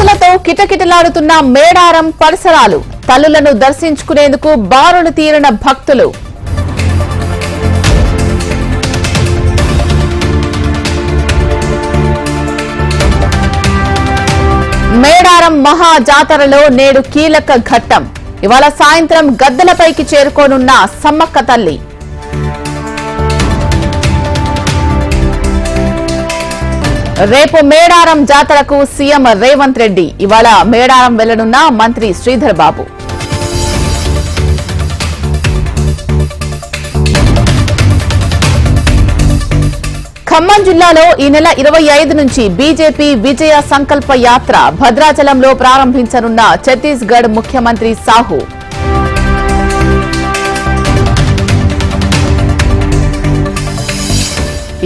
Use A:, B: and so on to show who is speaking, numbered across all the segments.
A: పూలతో కిటకిటలాడుతున్న మేడారం పరిసరాలు తల్లులను దర్శించుకునేందుకు బారులు తీరిన భక్తులు. మేడారం మహా జాతరలో నేడు కీలక ఘట్టం. ఇవాళ సాయంత్రం గద్దెలపైకి చేరుకోనున్న సమ్మక్క తల్లి. రేపు మేడారం జాతరకు సీఎం రేవంత్ రెడ్డి. ఇవాళ మేడారం వెళ్లనున్న మంత్రి శ్రీధర్ బాబు. ఖమ్మం జిల్లాలో ఈ నెల 25 నుంచి బీజేపీ విజయ సంకల్ప యాత్ర భద్రాచలంలో ప్రారంభించనున్న ఛత్తీస్గఢ్ ముఖ్యమంత్రి సాహు.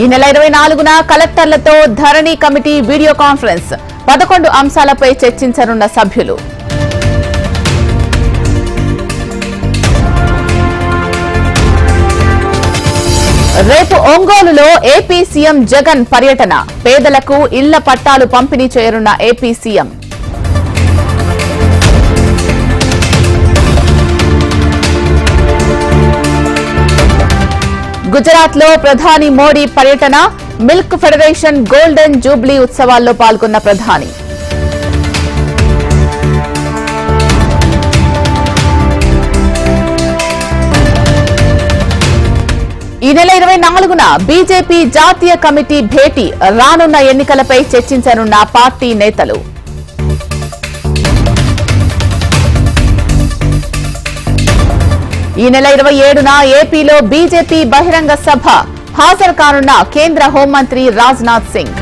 A: ఈ నెల 24న కలెక్టర్లతో ధరణి కమిటీ వీడియో కాన్ఫరెన్స్. 11 అంశాలపై చర్చించనున్న సభ్యులు. రేపు ఒంగోలులో ఏపీ సీఎం జగన్ పర్యటన. పేదలకు ఇళ్ల పట్టాలు పంపిణీ చేయనున్న ఏపీ సీఎం. గుజరాత్ లో ప్రధాని మోడీ పర్యటన. మిల్క్ ఫెడరేషన్ గోల్డెన్ జూబ్లీ ఉత్సవాల్లో పాల్గొన్న ప్రధాని. ఈ నెల 24న బీజేపీ జాతీయ కమిటీ భేటీ. రానున్న ఎన్నికలపై చర్చించనున్న పార్టీ నేతలు. ఈ నెల 27న ఏపీలో బీజేపీ బహిరంగ సభ. హాజరు కానున్న కేంద్ర హోంమంత్రి రాజ్నాథ్ సింగ్.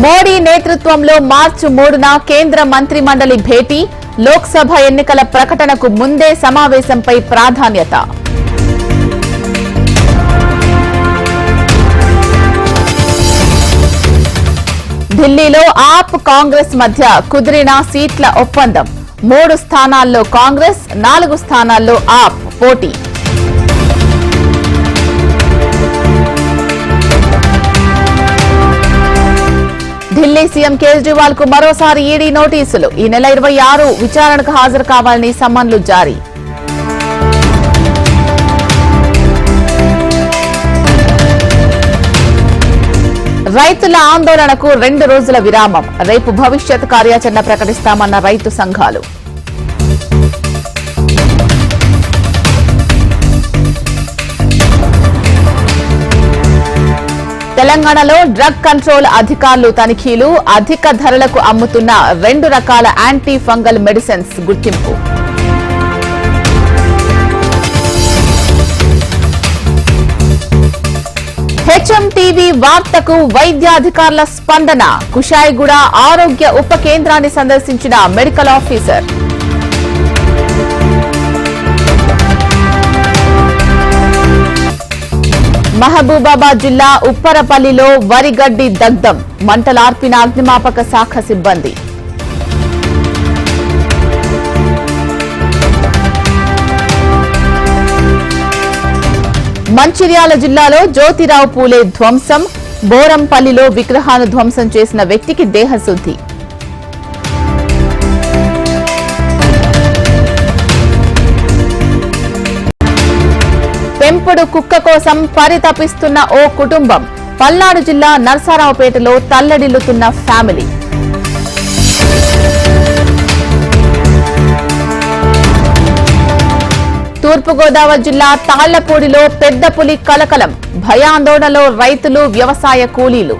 A: మోడీ నేతృత్వంలో మార్చి 3న కేంద్ర మంత్రి మండలి భేటీ. లోక్సభ ఎన్నికల ప్రకటనకు ముందే సమావేశంపై ప్రాధాన్యత. ఢిల్లీలో ఆప్ కాంగ్రెస్ మధ్య కుదిరిన సీట్ల ఒప్పందం. 3 స్థానాల్లో కాంగ్రెస్, 4 స్థానాల్లో ఆప్ పోటీ. ఢిల్లీ సీఎం కేజ్రీవాల్ కు మరోసారి ఈడీ నోటీసులు. ఈ నెల 26 విచారణకు హాజరు కావాలని సమన్లు జారీ. రైతుల ఆందోళనకు 2 రోజుల విరామం. రేపు భవిష్యత్ కార్యాచరణ ప్రకటిస్తామన్న రైతు సంఘాలు. తెలంగాణలో డ్రగ్ కంట్రోల్ అధికారులు తనిఖీలు. అధిక ధరలకు అమ్ముతున్న 2 రకాల యాంటీ ఫంగల్ మెడిసిన్స్ గుర్తింపు. హెచ్ఎంటీవీ వార్తకు వైద్యాధికారుల స్పందన. కుషాయిగూడ ఆరోగ్య ఉప కేంద్రాన్ని సందర్శించిన మెడికల్ ఆఫీసర్. మహబూబాబాద్ జిల్లా ఉప్పరపల్లిలో వరిగడ్డి దగ్ధం. మంటలార్పిన అగ్నిమాపక శాఖ సిబ్బంది. మంచిర్యాల జిల్లాలో జ్యోతిరావు పూలే ధ్వంసం. బోరంపల్లిలో విగ్రహాన్ని ధ్వంసం చేసిన వ్యక్తికి దేహశుద్ధి. పెంపుడు కుక్క కోసం పరితపిస్తున్న ఓ కుటుంబం. పల్నాడు జిల్లా నర్సారావుపేటలో తల్లడిల్లుతున్న ఫ్యామిలీ. తూర్పుగోదావరి జిల్లా తాళ్లపూడిలో పెద్ద పులి కలకలం. భయాందోళనలో రైతులు, వ్యవసాయ కూలీలు.